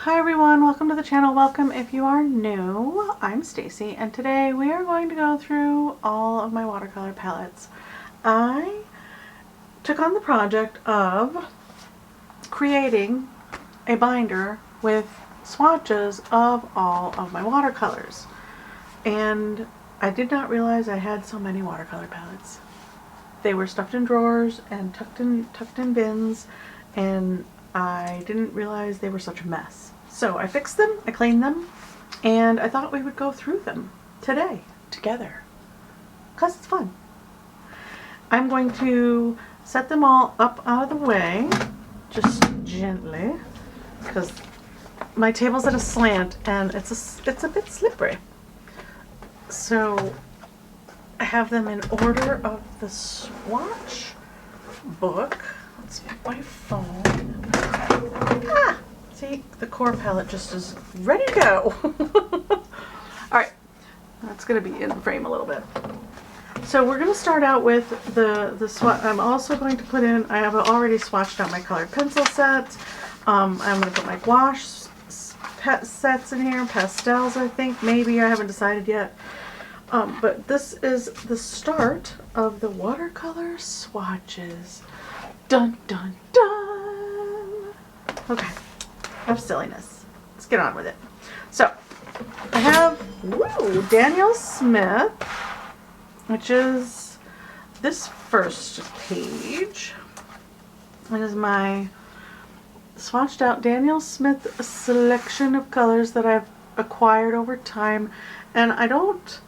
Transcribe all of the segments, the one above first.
Hi everyone, welcome to the channel. Welcome if you are new. I'm Stacy and today we are going to go through all of my watercolor palettes. I took on the project of creating a binder with swatches of all of my watercolors, and I did not realize I had so many watercolor palettes. They were stuffed in drawers and tucked in bins, and I didn't realize they were such a mess. So I fixed them, I cleaned them, and I thought we would go through them today together because it's fun. I'm going to set them all up out of the way, just gently, because my table's at a slant and it's a bit slippery. So I have them in order of the swatch book. Let's get my phone. See, the core palette just is ready to go. Alright, that's going to be in frame a little bit. So we're going to start out with the swatch. I'm also going to put in, I have already swatched out my colored pencil sets. I'm going to put my gouache sets in here, pastels I think, maybe, I haven't decided yet. But this is the start of the watercolor swatches. Dun dun dun! Okay, enough silliness. Let's get on with it. So, I have Danielle Smith, which is this first page. It is my swatched out Danielle Smith selection of colors that I've acquired over time, and I don't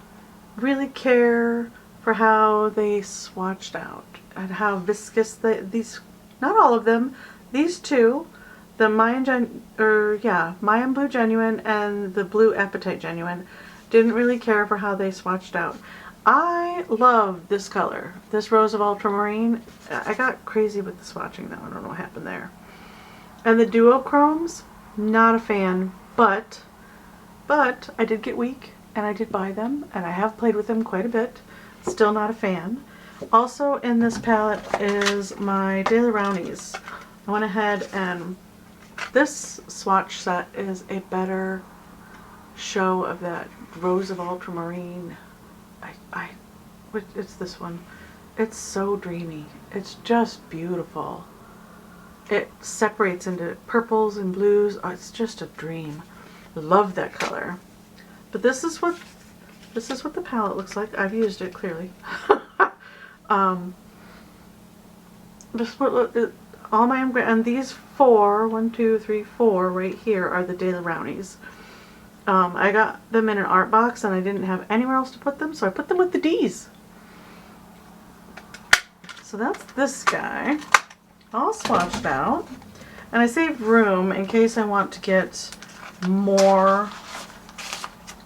really care for how they swatched out and how viscous these, not all of them, these two, the Mayan Blue Genuine and the Blue Apatite Genuine, didn't really care for how they swatched out. I love this color, this Rose of Ultramarine. I got crazy with the swatching though, I don't know what happened there. And the duochromes, not a fan, but I did get weak and I did buy them and I have played with them quite a bit. Still not a fan. Also in this palette is my Daily Rowneys. I went ahead and this swatch set is a better show of that Rose of Ultramarine. It's this one. It's so dreamy. It's just beautiful. It separates into purples and blues. Oh, it's just a dream. Love that color. But this is what the palette looks like. I've used it clearly. Just all my and these four, 1, 2, 3, 4 right here are the Daily Rowneys. I got them in an art box and I didn't have anywhere else to put them, so I put them with the D's. So that's this guy, all swatched out, and I saved room in case I want to get more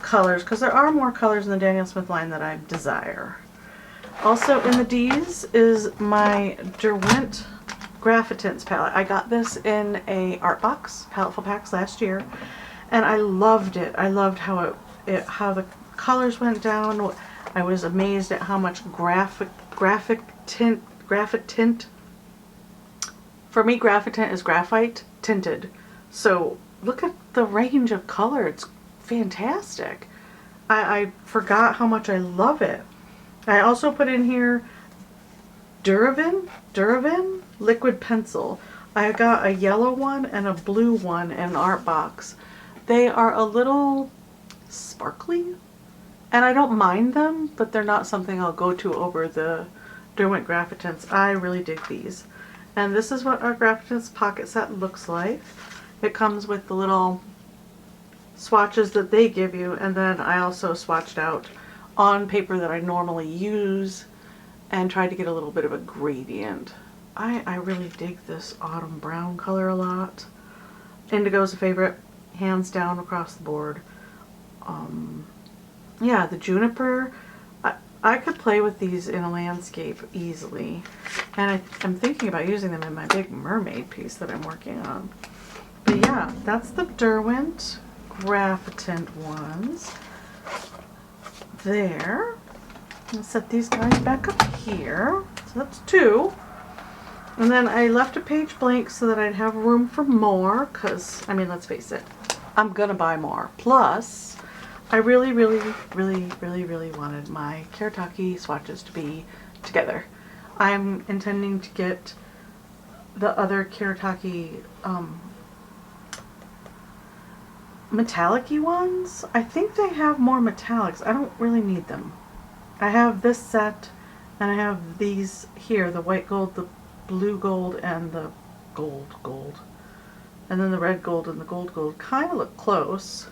colors, because there are more colors in the Danielle Smith line that I desire. Also in the D's is my Derwent Gravitants palette. I got this in a art box, Paleteful Packs, last year, and I loved it. I loved how how the colors went down. I was amazed at how much graphic tint. For me, Gravitant is graphite tinted. So look at the range of color. It's fantastic. I forgot how much I love it. I also put in here Derivan liquid pencil. I got a yellow one and a blue one in an art box. They are a little sparkly and I don't mind them, but they're not something I'll go to over the Derwent Gravitants. I really dig these. And this is what our Gravitants pocket set looks like. It comes with the little swatches that they give you, and then I also swatched out on paper that I normally use and tried to get a little bit of a gradient. I really dig this autumn brown color a lot. Indigo's a favorite, hands down across the board. Yeah, the juniper, I could play with these in a landscape easily, and I'm thinking about using them in my big mermaid piece that I'm working on. But yeah, that's the Derwent Graffitant ones. There. I'll set these guys back up here. So that's 2. And then I left a page blank so that I'd have room for more, because, I mean, let's face it, I'm gonna buy more. Plus, I really wanted my Kiritaki swatches to be together. I'm intending to get the other Kiritaki metallic-y ones. I think they have more metallics. I don't really need them. I have this set, and I have these here, the white gold, the blue gold, and the gold. And then the red gold and the gold kind of look close.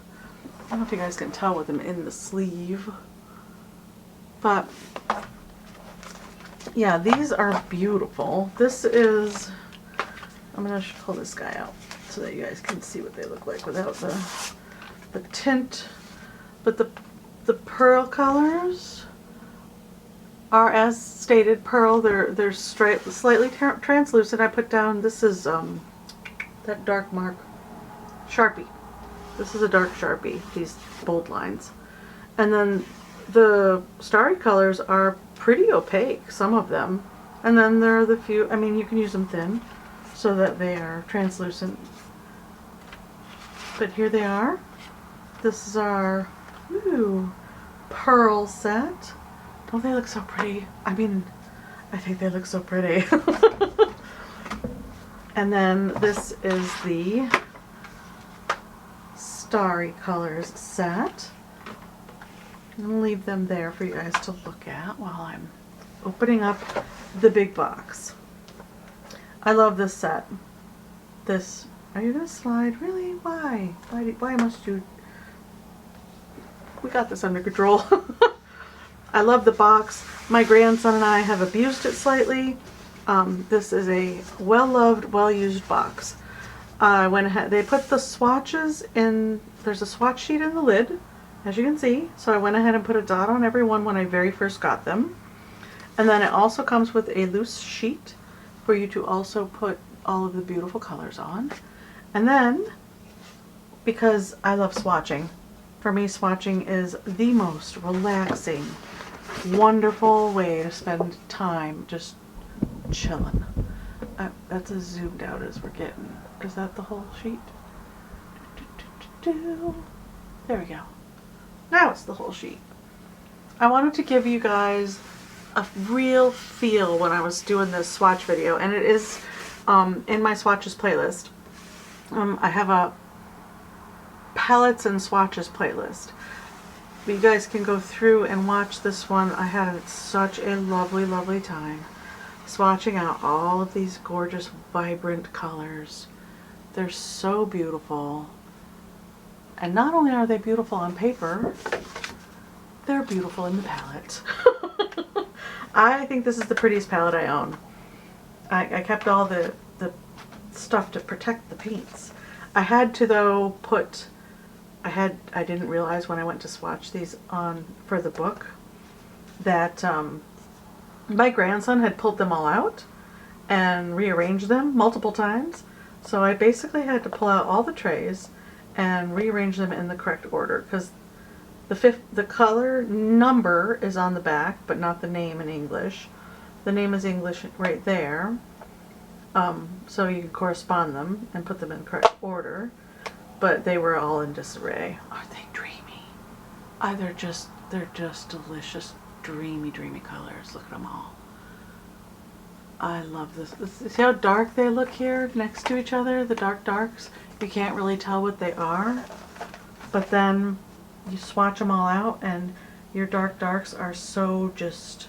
I don't know if you guys can tell with them in the sleeve. But yeah, these are beautiful. This is, I'm going to pull this guy out so that you guys can see what they look like without the tint. But the pearl colors are, as stated, pearl. They're slightly translucent. I put down, this is that dark mark Sharpie. This is a dark Sharpie, these bold lines. And then the starry colors are pretty opaque, some of them. And then there are the few, I mean, you can use them thin so that they are translucent. But here they are. This is our pearl set. Don't they look so pretty? I mean, I think they look so pretty. And then this is the Starry Colors set. I'm going to leave them there for you guys to look at while I'm opening up the big box. I love this set. This, are you going to slide? Really? Why? Why must you? We got this under control. I love the box. My grandson and I have abused it slightly. This is a well-loved, well-used box. I went ahead, they put the swatches in, there's a swatch sheet in the lid, as you can see. So I went ahead and put a dot on every one when I very first got them. And then it also comes with a loose sheet for you to also put all of the beautiful colors on. And then, because I love swatching, for me swatching is the most relaxing, wonderful way to spend time just chilling. That's as zoomed out as we're getting. Is that the whole sheet? There we go. Now it's the whole sheet. I wanted to give you guys a real feel when I was doing this swatch video, and it is in my swatches playlist. I have a palettes and swatches playlist. You guys can go through and watch this one. I had such a lovely time swatching out all of these gorgeous vibrant colors. They're so beautiful. And not only are they beautiful on paper, they're beautiful in the palette. I think this is the prettiest palette I own. I kept all the stuff to protect the paints. I had to though put, I didn't realize when I went to swatch these on for the book that my grandson had pulled them all out and rearranged them multiple times. So I basically had to pull out all the trays and rearrange them in the correct order, because the color number is on the back but not the name in English. The name is English right there, so you can correspond them and put them in the correct order, but they were all in disarray. Aren't they dreamy? They're just delicious, dreamy colors. Look at them all. I love this. See how dark they look here next to each other? The darks. You can't really tell what they are, but then you swatch them all out and your darks are so just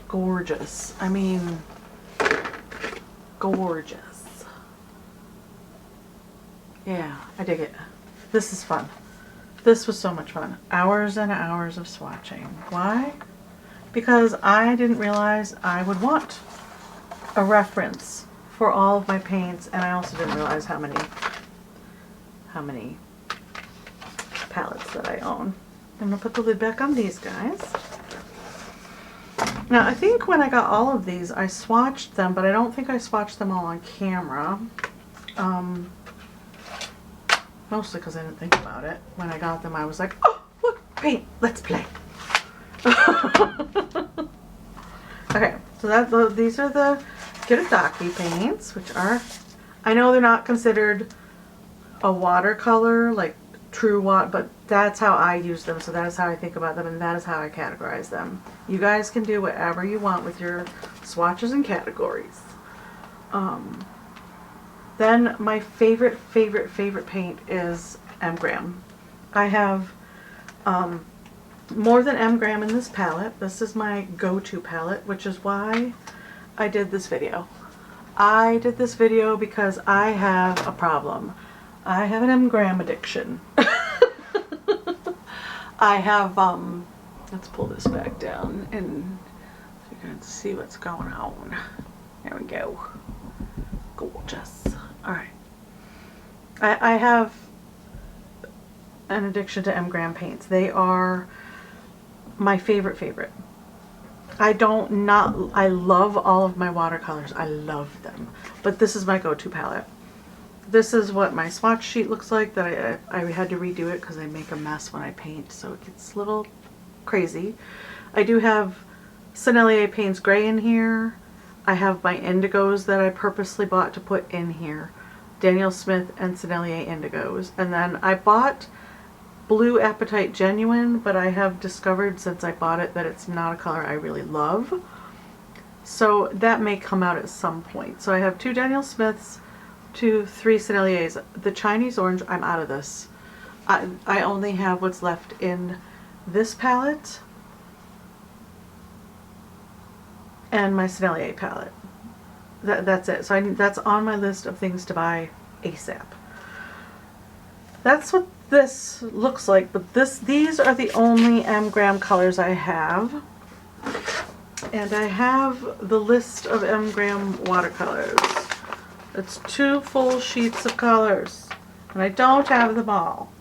gorgeous. I mean, gorgeous. Yeah, I dig it. This is fun. This was so much fun. Hours and hours of swatching. Why? Because I didn't realize I would want a reference for all of my paints, and I also didn't realize how many palettes that I own. I'm going to put the lid back on these guys. Now I think when I got all of these I swatched them, but I don't think I swatched them all on camera. Mostly because I didn't think about it. When I got them I was like, oh look, paint, let's play. Okay, so these are the Kiritaki paints, which are, I know they're not considered a watercolor, like true but that's how I use them, so that is how I think about them, and that is how I categorize them. You guys can do whatever you want with your swatches and categories. Then my favorite paint is M-Gram. I have more than M-Gram in this palette. This is my go-to palette, which is why I did this video. I did this video because I have a problem. I have an M-Gram addiction. I have, let's pull this back down and you can see what's going on. There we go. Gorgeous. Alright. I have an addiction to M-Gram paints. They are my favorite. I love all of my watercolors. I love them. But this is my go-to palette. This is what my swatch sheet looks like. That I had to redo it because I make a mess when I paint, so it gets a little crazy. I do have Sennelier Paints Gray in here. I have my indigos that I purposely bought to put in here. Danielle Smith and Sennelier indigos. And then I bought Blue Apatite Genuine, but I have discovered since I bought it that it's not a color I really love. So that may come out at some point. So I have 2 Danielle Smiths, 3 Senneliers. The Chinese orange, I'm out of this. I only have what's left in this palette and my Sennelier palette. That's it. So that's on my list of things to buy ASAP. That's what this looks like, but these are the only M-Gram colors I have. And I have the list of M-Gram watercolors. It's 2 full sheets of colors, and I don't have them all.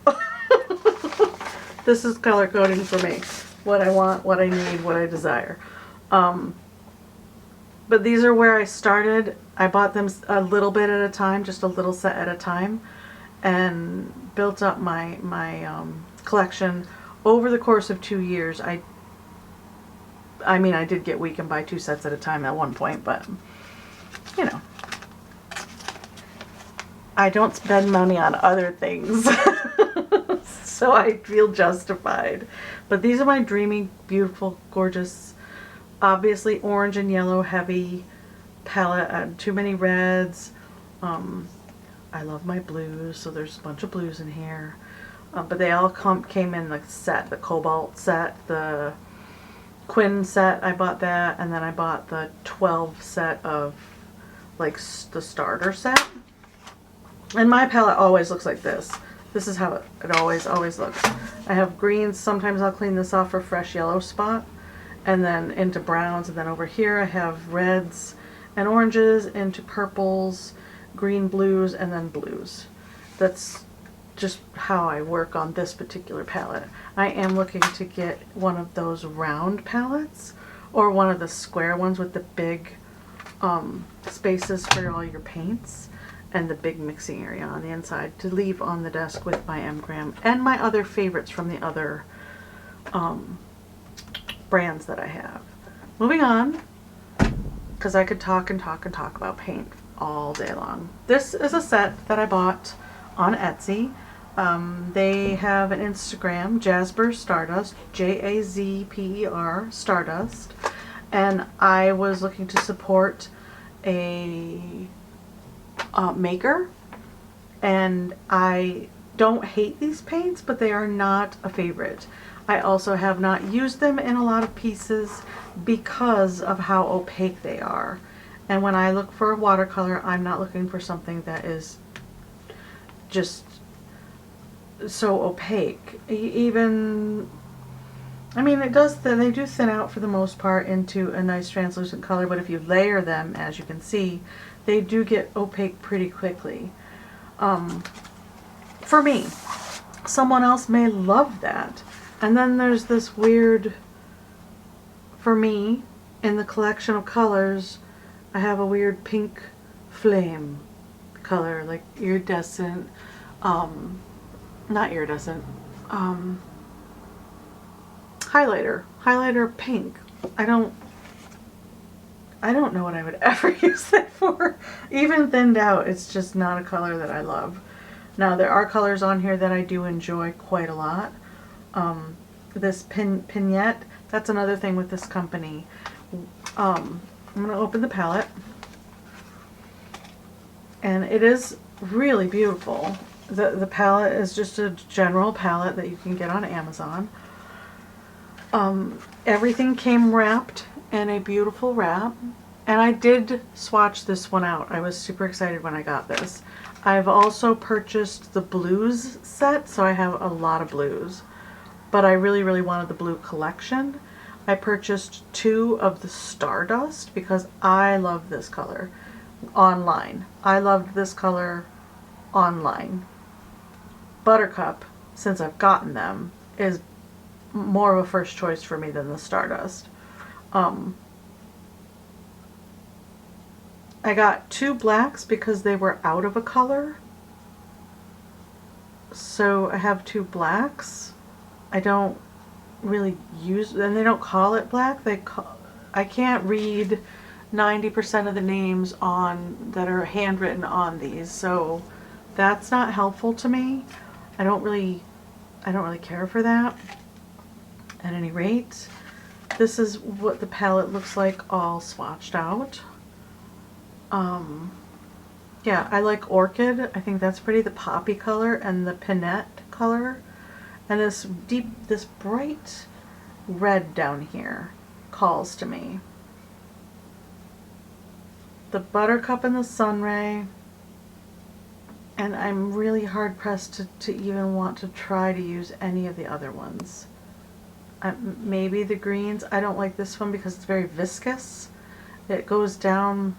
This is color coding for me. What I want, what I need, what I desire. But these are where I started. I bought them a little bit at a time, just a little set at a time, and built up my collection over the course of 2 years. I mean, I did get weak and buy 2 sets at a time at one point, but you know, I don't spend money on other things. So I feel justified. But these are my dreamy, beautiful, gorgeous, obviously orange and yellow heavy palette. Too many reds. I love my blues, so there's a bunch of blues in here. But they all came in the set, the Cobalt set, the Quinn set, I bought that, and then I bought the 12 set of like the starter set. And my palette always looks like this. This is how it always looks. I have greens. Sometimes I'll clean this off for fresh yellow spot, and then into browns, and then over here I have reds and oranges into purples, green blues, and then blues. That's just how I work on this particular palette. I am looking to get one of those round palettes or one of the square ones with the big spaces for all your paints and the big mixing area on the inside to leave on the desk with my M-Gram and my other favorites from the other brands that I have. Moving on, because I could talk and talk and talk about paint all day long. This is a set that I bought on Etsy. They have an Instagram, Jasper Stardust, Jazper Stardust, and I was looking to support a maker, and I don't hate these paints, but they are not a favorite. I also have not used them in a lot of pieces because of how opaque they are. And when I look for a watercolor, I'm not looking for something that is just so opaque. Even, I mean, they do thin out for the most part into a nice translucent color, but if you layer them, as you can see, they do get opaque pretty quickly. For me, someone else may love that. And then there's this weird, for me, in the collection of colors, I have a weird pink flame color, like iridescent, not iridescent, highlighter pink. I don't know what I would ever use that for. Even thinned out, it's just not a color that I love. Now there are colors on here that I do enjoy quite a lot. This Pinette, that's another thing with this company. I'm going to open the palette. And it is really beautiful. The palette is just a general palette that you can get on Amazon. Everything came wrapped in a beautiful wrap. And I did swatch this one out. I was super excited when I got this. I've also purchased the blues set, so I have a lot of blues. But I really, really wanted the blue collection. I purchased 2 of the Stardust because I love this color online. I loved this color online. Buttercup, since I've gotten them, is more of a first choice for me than the Stardust. I got 2 blacks because they were out of a color. So I have 2 blacks. I don't really use, and they don't call it black. I can't read 90% of the names on that are handwritten on these, so that's not helpful to me. I don't really care for that. At any rate, this is what the palette looks like all swatched out. Yeah, I like Orchid. I think that's pretty. The poppy color and the Pinette color. And this bright red down here calls to me. The Buttercup and the Sunray. And I'm really hard pressed to even want to try to use any of the other ones. Maybe the greens. I don't like this one because it's very viscous. It goes down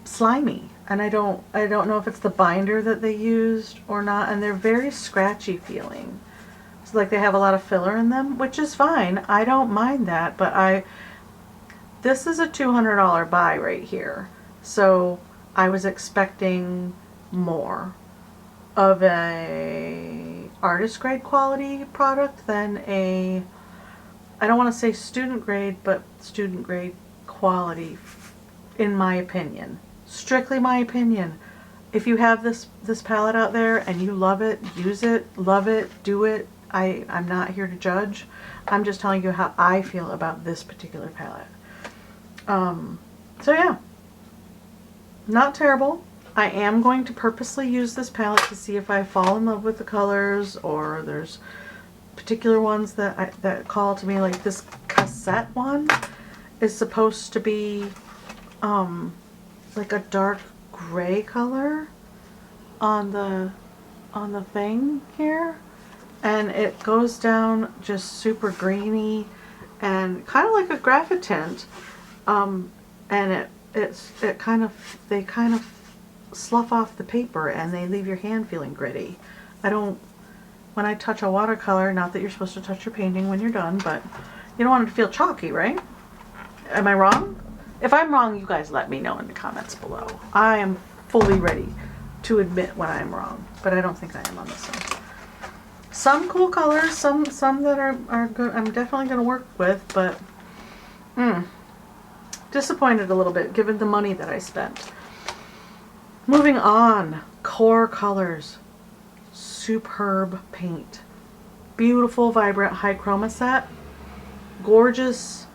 slimy, and I don't know if it's the binder that they used or not, and they're very scratchy feeling. It's like they have a lot of filler in them, which is fine. I don't mind that, but this is a $200 buy right here, so I was expecting more of a artist grade quality product than a, I don't want to say student grade, but student grade quality, in my opinion. Strictly my opinion. If you have this palette out there and you love it, use it, love it, do it. I'm not here to judge. I'm just telling you how I feel about this particular palette. So yeah, not terrible. I am going to purposely use this palette to see if I fall in love with the colors, or there's particular ones that call to me, like this cassette one is supposed to be like a dark gray color on the thing here, and it goes down just super greeny and kind of like a Gravitant, and they kind of slough off the paper and they leave your hand feeling gritty. When I touch a watercolor, not that you're supposed to touch your painting when you're done, but you don't want it to feel chalky, right? Am I wrong? If I'm wrong, you guys let me know in the comments below. I am fully ready to admit when I'm wrong, but I don't think I am on this one. Some cool colors, some that are good. I'm definitely going to work with, but disappointed a little bit given the money that I spent. Moving on, Core Colors. Superb paint. Beautiful, vibrant, high chroma set. Gorgeous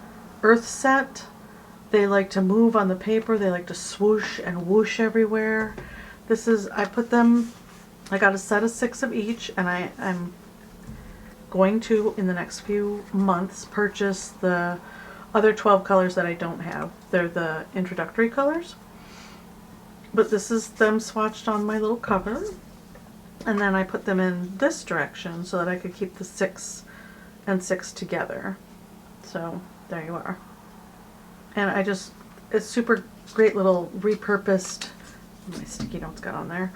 earth set. They like to move on the paper. They like to swoosh and whoosh everywhere. I got a set of 6 of each, and I'm going to, in the next few months, purchase the other 12 colors that I don't have. They're the introductory colors. But this is them swatched on my little cover. And then I put them in this direction so that I could keep the 6 and 6 together. So there you are. And it's super great little repurposed, my sticky notes got on there,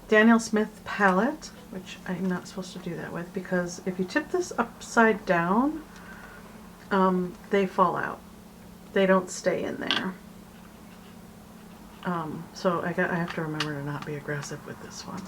Danielle Smith palette, which I'm not supposed to do that with because if you tip this upside down, they fall out. They don't stay in there. So I have to remember to not be aggressive with this one.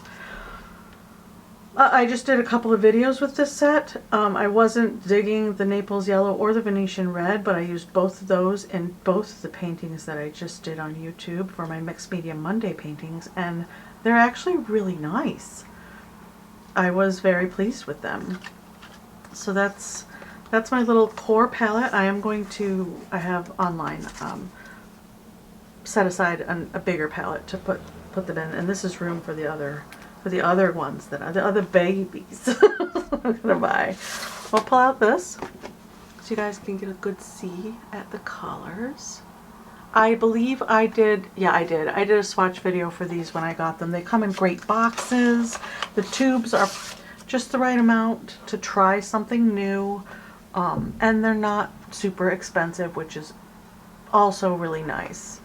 I just did a couple of videos with this set. I wasn't digging the Naples Yellow or the Venetian Red, but I used both of those in both of the paintings that I just did on YouTube for my Mixed Media Monday paintings, and they're actually really nice. I was very pleased with them. So that's my little core palette. I have online set aside a bigger palette to put them in, and this is room for the other ones the other babies I'm gonna buy. I'll pull out this so you guys can get a good see at the colors. I believe I did a swatch video for these when I got them. They come in great boxes. The tubes are just the right amount to try something new, and they're not super expensive, which is also really nice.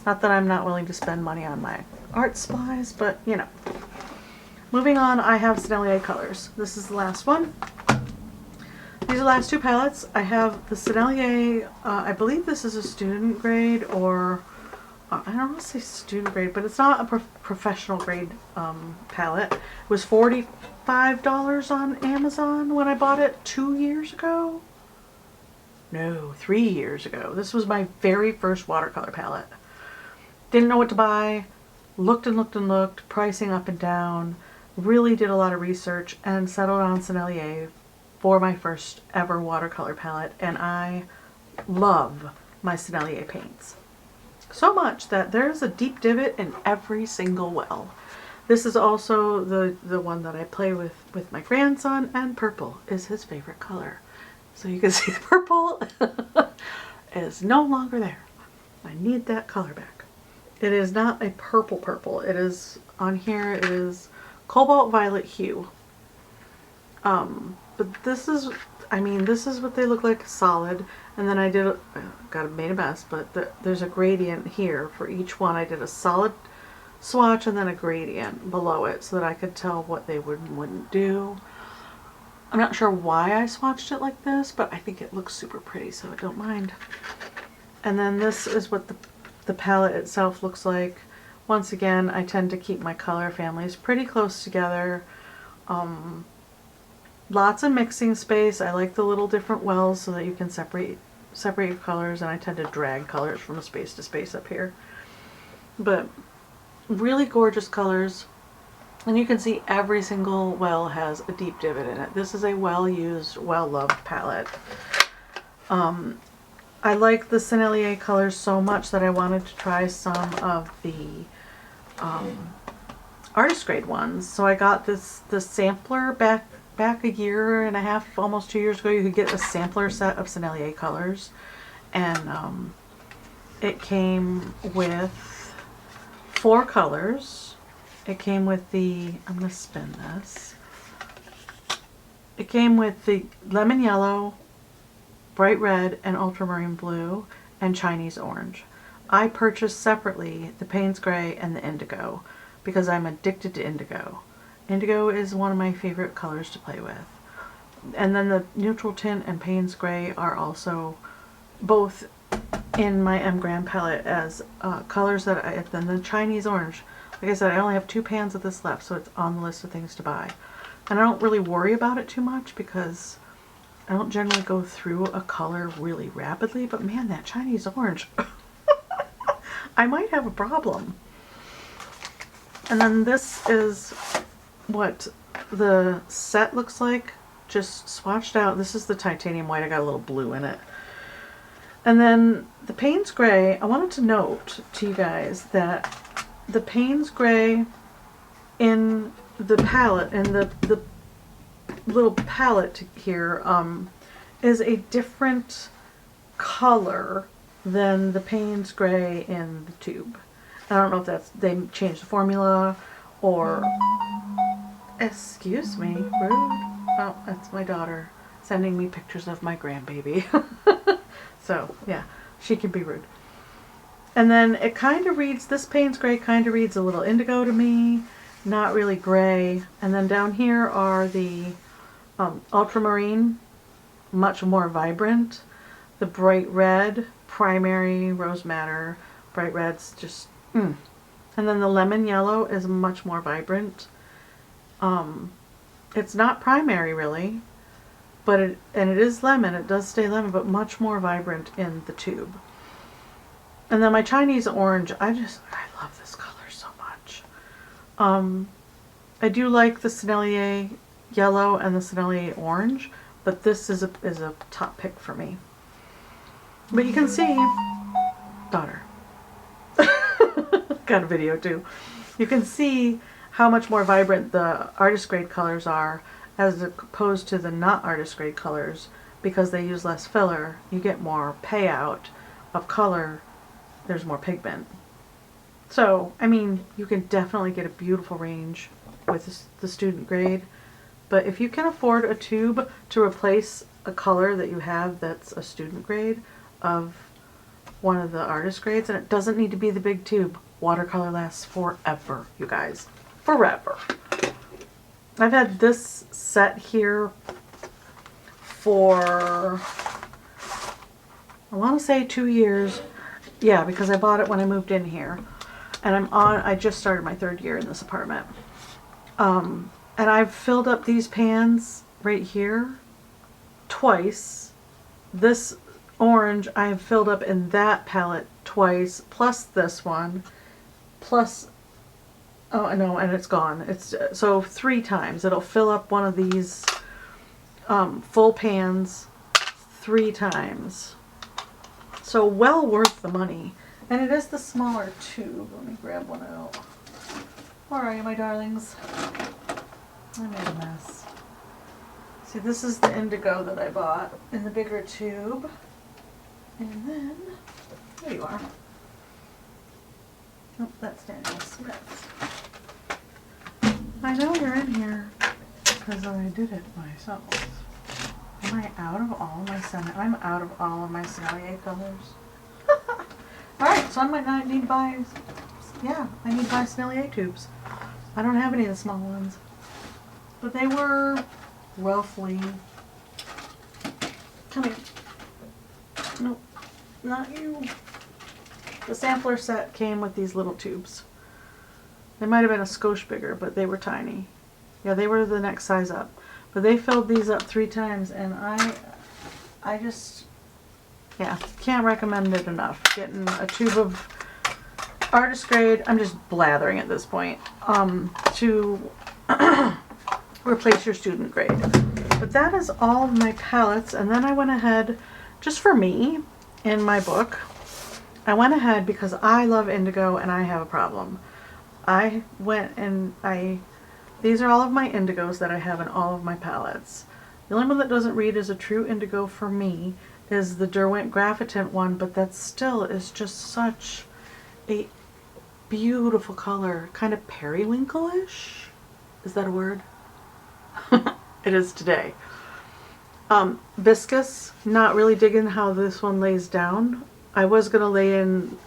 Not that I'm not willing to spend money on my art supplies, but you know. Moving on, I have Sennelier Colors. This is the last one. These are the last two palettes. I have the Sennelier, I believe this is a student grade, or I don't want to say student grade, but it's not a professional grade palette. It was $45 on Amazon when I bought it 2 years ago. No, 3 years ago. This was my very first watercolor palette. Didn't know what to buy. Looked and looked and looked, pricing up and down. Really did a lot of research and settled on Sennelier for my first ever watercolor palette, and I love my Sennelier paints. So much that there's a deep divot in every single well. This is also the one that I play with my grandson, and purple is his favorite color. So you can see the purple is no longer there. I need that color back. It is not a purple. It is, on here, it is cobalt violet hue. But this is, this is what they look like solid. And then I made a mess, but there's a gradient here for each one. I did a solid swatch and then a gradient below it so that I could tell what they would and wouldn't do. I'm not sure why I swatched it like this, but I think it looks super pretty, so I don't mind. And then this is what the palette itself looks like. Once again, I tend to keep my color families pretty close together. Lots of mixing space. I like the little different wells so that you can separate your colors, and I tend to drag colors from space to space up here. But really gorgeous colors. And you can see every single well has a deep divot in it. This is a well-used, well-loved palette. I like the Sennelier colors so much that I wanted to try some of the artist grade ones. So I got the sampler back a year and a half, almost 2 years ago. You could get a sampler set of Sennelier colors, and it came with 4 colors. It came with the, I'm going to spin this. It came with the lemon yellow, bright red, and ultramarine blue, and Chinese orange. I purchased separately the Payne's Gray and the indigo because I'm addicted to indigo. Indigo is one of my favorite colors to play with. And then the neutral tint and Payne's Gray are also both in my M Gram palette as colors that then the Chinese orange. Like I said, I only have 2 pans of this left, so it's on the list of things to buy. And I don't really worry about it too much because I don't generally go through a color really rapidly, but man, that Chinese orange, I might have a problem. And then this is what the set looks like, just swatched out. This is the titanium white. I got a little blue in it. And then the Payne's Gray, I wanted to note to you guys that the Payne's Gray in the palette, and the little palette here, is a different color than the Payne's Gray in the tube. I don't know if that's, they changed the formula or, excuse me, rude. Oh, that's my daughter sending me pictures of my grandbaby. So yeah, she can be rude. And then it kind of reads, this Payne's Gray kind of reads a little indigo to me, not really gray. And then down here are the ultramarine, much more vibrant. The bright red, primary, rose madder, bright red's just, And then the lemon yellow is much more vibrant. It's not primary really, but it is lemon. It does stay lemon, but much more vibrant in the tube. And then my Chinese orange, I love this color so much. I do like the Sennelier yellow and the Sennelier orange, but this is a top pick for me. But you can see, daughter, got a video too. You can see how much more vibrant the artist grade colors are as opposed to the not artist grade colors, because they use less filler. You get more payout of color. There's more pigment. So, I mean, you can definitely get a beautiful range with the student grade. But if you can afford a tube to replace a color that you have that's a student grade of one of the artist grades, and it doesn't need to be the big tube. Watercolor lasts forever, you guys. Forever. I've had this set here for, I want to say 2 years. Yeah, because I bought it when I moved in here. And I just started my 3rd year in this apartment. And I've filled up these pans right here twice. This orange I have filled up in that palette twice, plus this one, plus, oh no, and it's gone. It's so 3 times. It'll fill up one of these full pans 3 times. So well worth the money. And it is the smaller tube. Let me grab one out. Where are you, my darlings? I made a mess. See, this is the indigo that I bought in the bigger tube. And then, there you are. Oh, that's Danielle Smith. I know you're in here because I did it myself. Am I out of all of my I'm out of all of my Sennelier Colors. Alright, so I might not need to buy, yeah, I need to buy Sennelier tubes. I don't have any of the small ones. But they were roughly, come here. Nope, not you. The sampler set came with these little tubes. They might have been a skosh bigger, but they were tiny. Yeah, they were the next size up. But they filled these up 3 times, and I just, yeah, can't recommend it enough. Getting a tube of artist grade, I'm just blathering at this point, to replace your student grade. But that is all of my palettes, and then I went ahead, just for me, in my book, I went ahead because I love indigo and I have a problem. I went and these are all of my indigos that I have in all of my palettes. The only one that doesn't read as a true indigo for me is the Derwent Gravitant one, but that still is just such a beautiful color. Kind of periwinkle-ish? Is that a word? It is today. Viscous, not really digging how this one lays down. I was going to lay in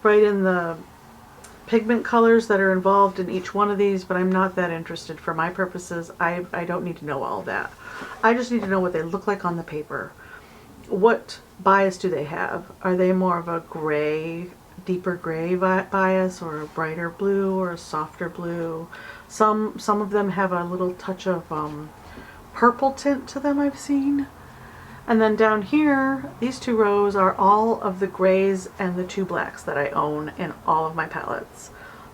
right in the pigment colors that are involved in each one of these, but I'm not that interested for my purposes. I don't need to know all that. I just need to know what they look like on the paper. What bias do they have? Are they more of a gray, deeper gray bias, or a brighter blue, or a softer blue? Some of them have a little touch of purple tint to them, I've seen. And then down here, these 2 rows are all of the grays and the 2 blacks that I own in all of my palettes.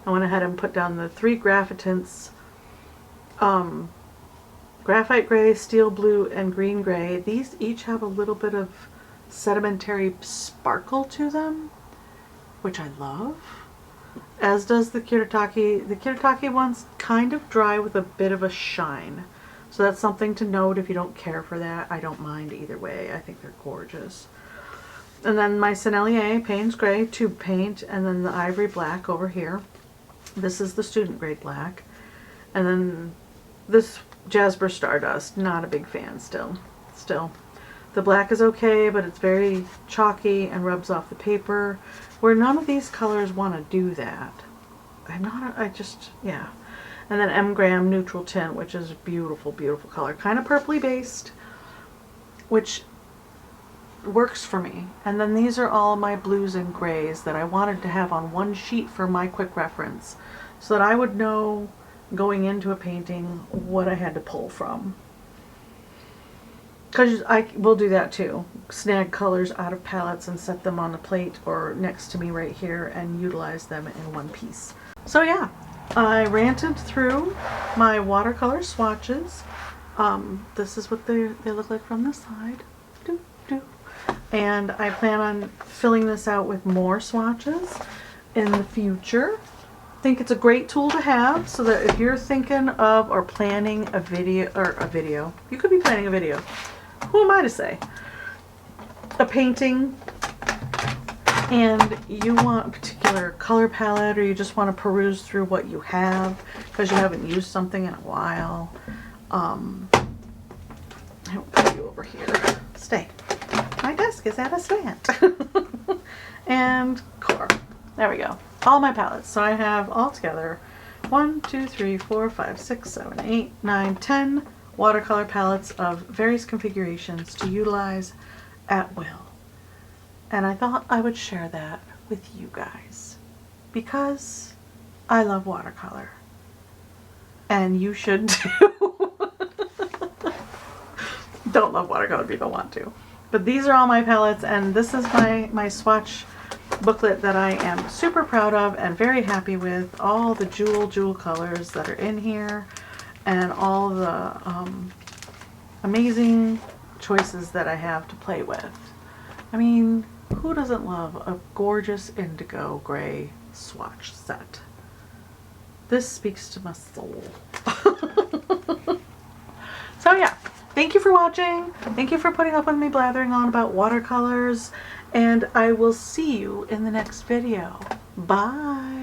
I went ahead and put down the 3 Gravitants, graphite gray, steel blue, and green gray. These each have a little bit of sedimentary sparkle to them, which I love. As does the Kiritake. The Kiritake one's kind of dry with a bit of a shine. So that's something to note if you don't care for that. I don't mind either way. I think they're gorgeous. And then my Sennelier Payne's Gray tube paint, and then the Ivory Black over here. This is the student grade black. And then this Jasper Stardust, not a big fan still. The black is okay, but it's very chalky and rubs off the paper, where none of these colors want to do that. Yeah. And then M Graham Neutral Tint, which is a beautiful, beautiful color. Kind of purpley based, which works for me. And then these are all my blues and grays that I wanted to have on one sheet for my quick reference, so that I would know going into a painting what I had to pull from. Because I will do that too. Snag colors out of palettes and set them on the plate or next to me right here and utilize them in one piece. So yeah, I ranted through my watercolor swatches. This is what they look like from the side. And I plan on filling this out with more swatches in the future. I think it's a great tool to have so that if you're thinking of or planning a video, you could be planning a video. Who am I to say? A painting, and you want a particular color palette, or you just want to peruse through what you have because you haven't used something in a while. I will put you over here. Stay. My desk is at a slant. And core. There we go. All my palettes. So I have altogether 1, 2, 3, 4, 5, 6, 7, 8, 9, 10 watercolor palettes of various configurations to utilize at will. And I thought I would share that with you guys because I love watercolor. And you should too. Don't love watercolor if you don't want to. But these are all my palettes, and this is my swatch booklet that I am super proud of and very happy with. All the jewel colors that are in here and all the amazing choices that I have to play with. I mean, who doesn't love a gorgeous indigo gray swatch set? This speaks to my soul. So yeah, thank you for watching. Thank you for putting up with me blathering on about watercolors, and I will see you in the next video. Bye.